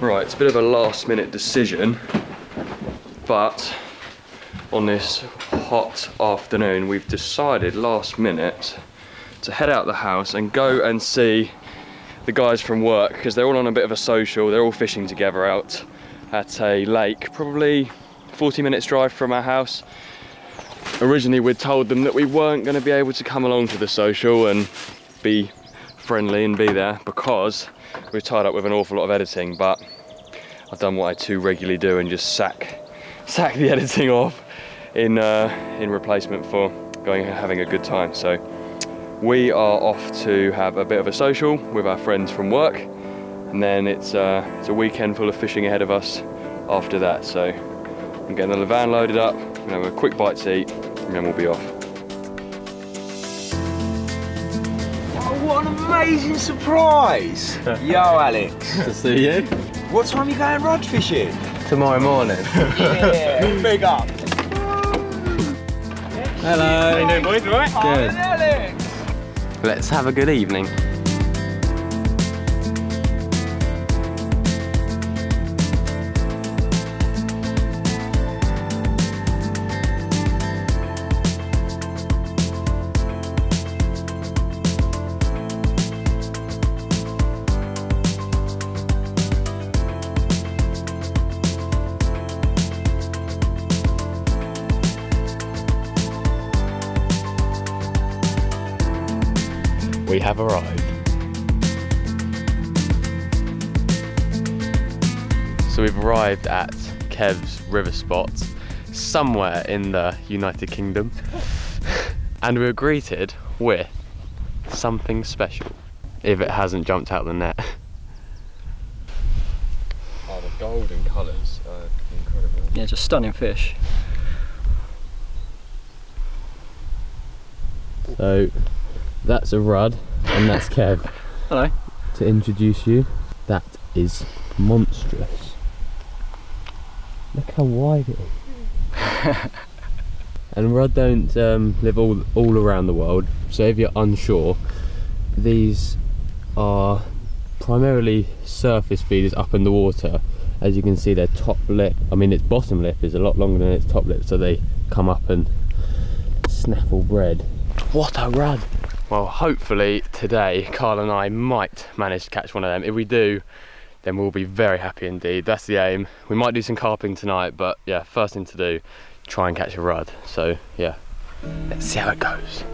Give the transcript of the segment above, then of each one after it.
Right, it's a bit of a last minute decision, but on this hot afternoon we've decided last minute to head out the house and go and see the guys from work, because they're all on a bit of a social. They're all fishing together out at a lake, probably 40 minutes drive from our house. Originally we'd told them that we weren't going to be able to come along to the social and be friendly and be there because we're tied up with an awful lot of editing, but I've done what I too regularly do and just sack the editing off in replacement for going and having a good time. So we are off to have a bit of a social with our friends from work, and then it's a weekend full of fishing ahead of us after that. So I'm getting the van loaded up, we're gonna have a quick bite to eat, and then we'll be off. Oh, what an amazing surprise! Yo, Alex. To see you. What time are you going rod fishing? Tomorrow morning. Yeah, big up. Hello. How you doing, boys? All right? Good. Alex. Let's have a good evening. We have arrived. So we've arrived at Kev's river spot, somewhere in the United Kingdom, and we were greeted with something special, if it hasn't jumped out the net. Oh, the golden colours are incredible. Yeah, just stunning fish. So that's a rudd, and that's Kev. Hello. To introduce you, that is monstrous. Look how wide it is. And rudd don't live all around the world, so if you're unsure, these are primarily surface feeders up in the water. As you can see, their top lip, I mean its bottom lip is a lot longer than its top lip, so they come up and snaffle bread. What a rudd! Well, hopefully today Carl and I might manage to catch one of them. If we do, then we'll be very happy indeed. That's the aim. We might do some carping tonight, but yeah, first thing to do, try and catch a rudd. So yeah, let's see how it goes.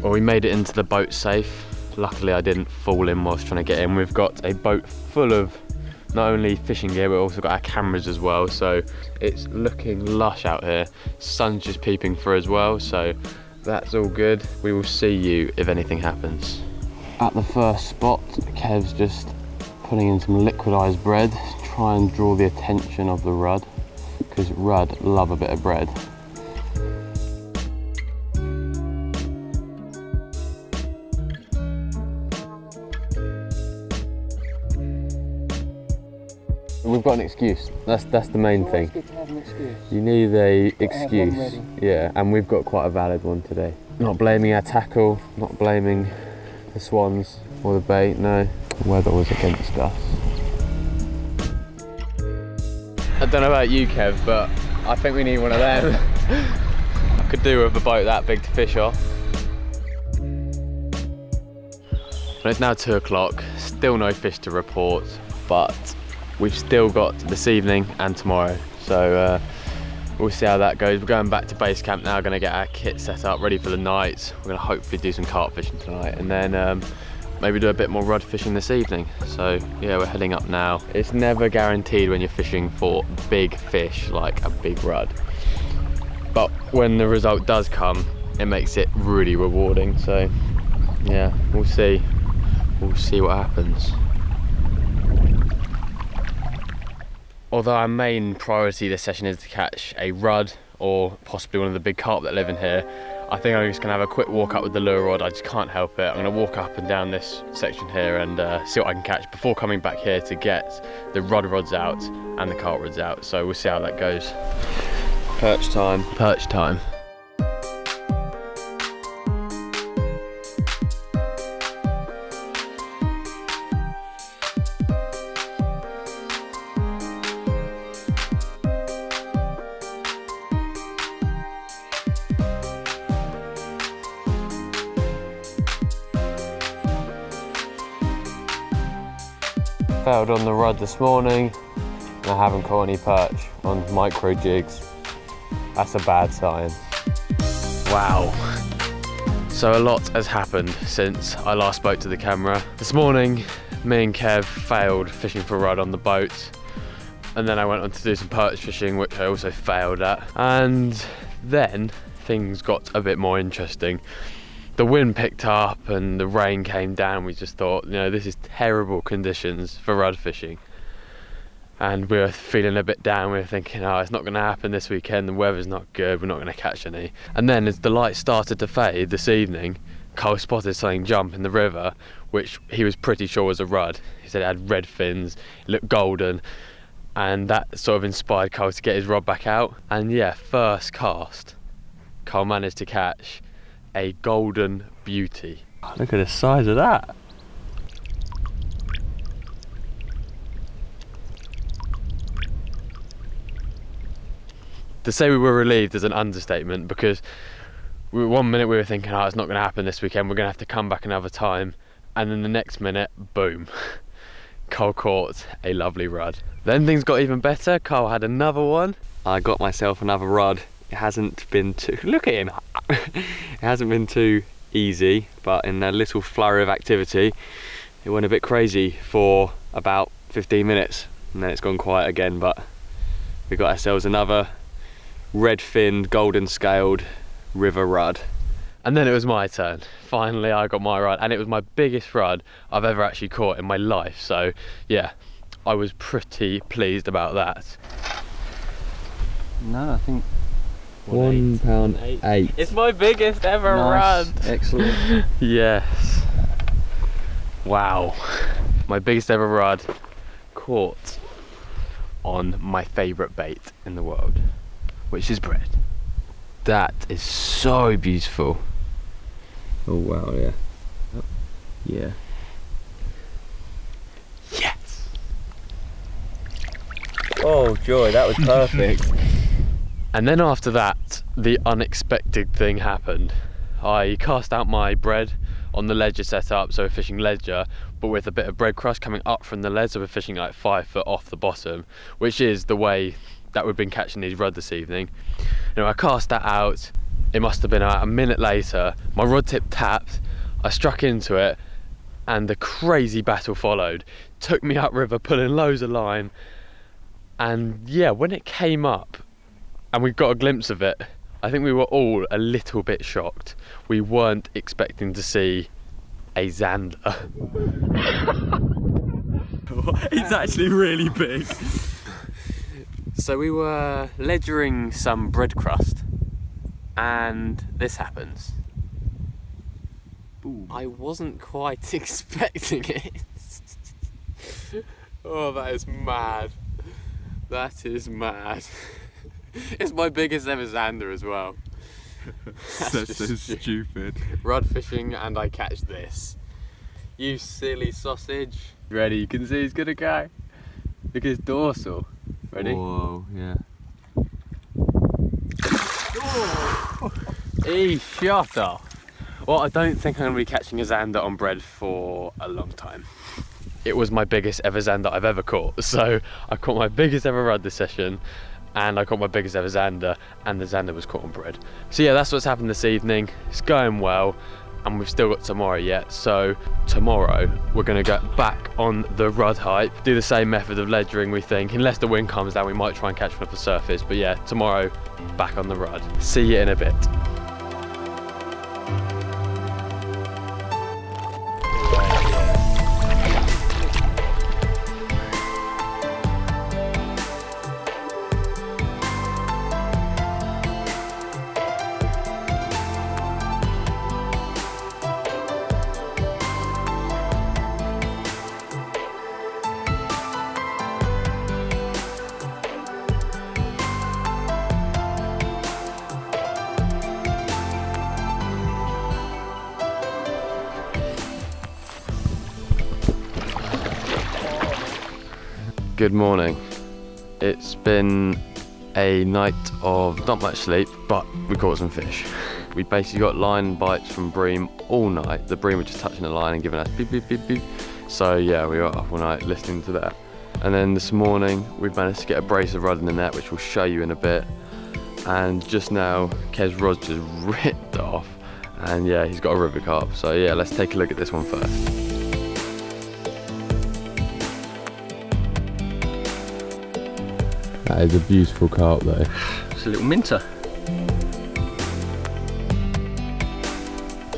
Well, we made it into the boat safe. Luckily I didn't fall in whilst trying to get in. We've got a boat full of not only fishing gear, we've also got our cameras as well, so it's looking lush out here. Sun's just peeping through as well, so that's all good. We will see you if anything happens. At the first spot, Kev's just putting in some liquidised bread to try and draw the attention of the rudd, because rudd love a bit of bread. We've got an excuse. That's the main thing. It's good to have an excuse. You need a excuse. Have one ready. Yeah, and we've got quite a valid one today. Not blaming our tackle, not blaming the swans or the bait, no. The weather was against us. I don't know about you, Kev, but I think we need one of them. I could do with a boat that big to fish off. But it's now 2 o'clock, still no fish to report, but we've still got this evening and tomorrow, so we'll see how that goes. We're going back to base camp now, going to get our kit set up, ready for the night. We're going to hopefully do some carp fishing tonight, and then maybe do a bit more rudd fishing this evening. So yeah, we're heading up now. It's never guaranteed when you're fishing for big fish, like a big rudd. But when the result does come, it makes it really rewarding. So yeah, we'll see. We'll see what happens. Although our main priority this session is to catch a rudd or possibly one of the big carp that live in here, I think I'm just going to have a quick walk up with the lure rod. I just can't help it. I'm going to walk up and down this section here and see what I can catch before coming back here to get the rudd rods out and the carp rods out. So we'll see how that goes. Perch time. Perch time. Failed on the rod this morning. I haven't caught any perch on micro jigs. That's a bad sign. Wow. So a lot has happened since I last spoke to the camera. This morning, me and Kev failed fishing for rod on the boat. And then I went on to do some perch fishing, which I also failed at. And then things got a bit more interesting. The wind picked up and the rain came down. We just thought, you know, this is terrible conditions for rod fishing. And we were feeling a bit down. We were thinking, oh, it's not going to happen this weekend. The weather's not good. We're not going to catch any. And then as the light started to fade this evening, Cole spotted something jump in the river, which he was pretty sure was a rudd. He said it had red fins, it looked golden. And that sort of inspired Cole to get his rod back out. And yeah, first cast, Cole managed to catch a golden beauty. Look at the size of that. To say we were relieved is an understatement, because one minute we were thinking, oh, it's not going to happen this weekend, we're going to have to come back another time, and then the next minute, boom, Cole caught a lovely rudd. Then things got even better. Cole had another one. I got myself another rudd. It hasn't been too, look at him, it hasn't been too easy, but in a little flurry of activity, it went a bit crazy for about 15 minutes, and then it's gone quiet again, but we got ourselves another red-finned, golden-scaled river rudd. And then it was my turn. Finally I got my rudd, and it was my biggest rudd I've ever actually caught in my life. So yeah, I was pretty pleased about that. No, I think £1.8. It's my biggest ever rudd. Excellent. Yes. Wow. My biggest ever rudd caught on my favourite bait in the world, which is bread. That is so beautiful. Oh wow, yeah. Yeah. Yes! Oh joy, that was perfect. And then after that, the unexpected thing happened. I cast out my bread on the ledger setup, so we're fishing ledger, but with a bit of bread crust coming up from the ledge, so we're fishing like 5 foot off the bottom, which is the way that we've been catching these rudd this evening. You know, I cast that out. It must have been about a minute later. My rod tip tapped. I struck into it, and the crazy battle followed. Took me upriver, pulling loads of line, and yeah, when it came up and we got a glimpse of it, I think we were all a little bit shocked. We weren't expecting to see a zander. It's actually really big. So we were ledgering some bread crust, and this happens. Ooh. I wasn't quite expecting it. Oh, that is mad. That is mad. It's my biggest ever zander as well. That's so stupid. Rod fishing and I catch this. You silly sausage. Ready? You can see he's gonna go. Look at his dorsal. Ready? Whoa, yeah. He shot off. Well, I don't think I'm going to be catching a zander on bread for a long time. It was my biggest ever zander I've ever caught. So I caught my biggest ever rudd this session, and I caught my biggest ever zander, and the zander was caught on bread. So yeah, that's what's happened this evening. It's going well, and we've still got tomorrow yet. So tomorrow we're going to go back on the rudd hype, do the same method of ledgering, we think. Unless the wind comes down, we might try and catch one off the surface. But yeah, tomorrow back on the rudd. See you in a bit. Good morning. It's been a night of not much sleep, but we caught some fish. We basically got line bites from bream all night. The bream were just touching the line and giving us beep beep beep beep. So yeah, we were up all night listening to that. And then this morning we've managed to get a brace of rod in the net, which we'll show you in a bit. And just now Kev's rod just ripped off, and yeah, he's got a river carp. So yeah, let's take a look at this one first. That is a beautiful carp though. It's a little minter.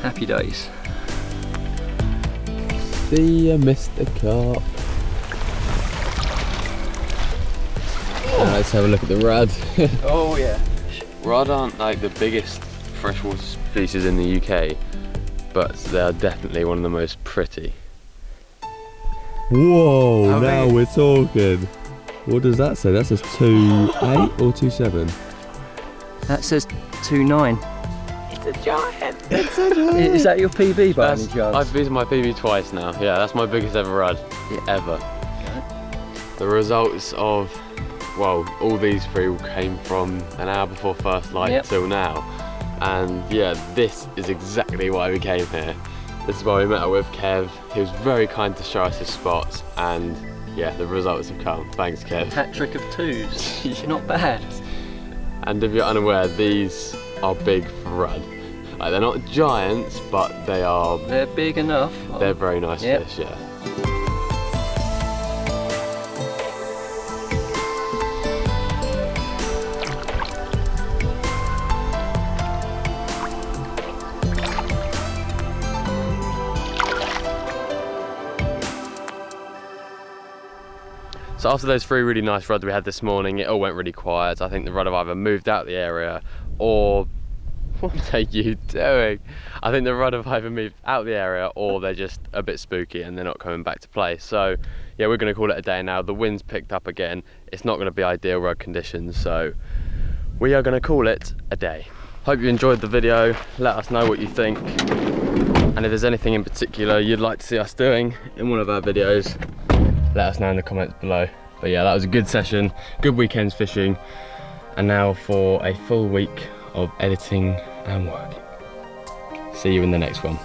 Happy days. See ya, Mr. Carp. Now let's have a look at the rudd. Oh yeah. Rudd aren't like the biggest freshwater species in the UK, but they are definitely one of the most pretty. Whoa, How now big? we're talking. What does that say? That says 2.8 or 2.7? That says 2.9. It's a giant. It's a giant. Is that your PB by any I've chance? beaten my PB twice now. Yeah, that's my biggest ever rudd, ever. The results of, well, all these three came from an hour before first light till now. And yeah, this is exactly why we came here. This is why we met up with Kev. He was very kind to show us his spots, and yeah, the results have come. Thanks, Kev. Hat trick of twos. Not bad. And if you're unaware, these are big for rudd. Like, they're not giants, but They're big enough. they're very nice fish, yeah. So after those three really nice rudd we had this morning, it all went really quiet. I think the rudd have either moved out the area or... What are you doing? I think the rudd have either moved out the area or they're just a bit spooky and they're not coming back to play. So yeah, we're going to call it a day now. The wind's picked up again. It's not going to be ideal rudd conditions, so we are going to call it a day. Hope you enjoyed the video. Let us know what you think. And if there's anything in particular you'd like to see us doing in one of our videos, let us know in the comments below. But yeah, that was a good session, good weekend's fishing, and now for a full week of editing and work. See you in the next one.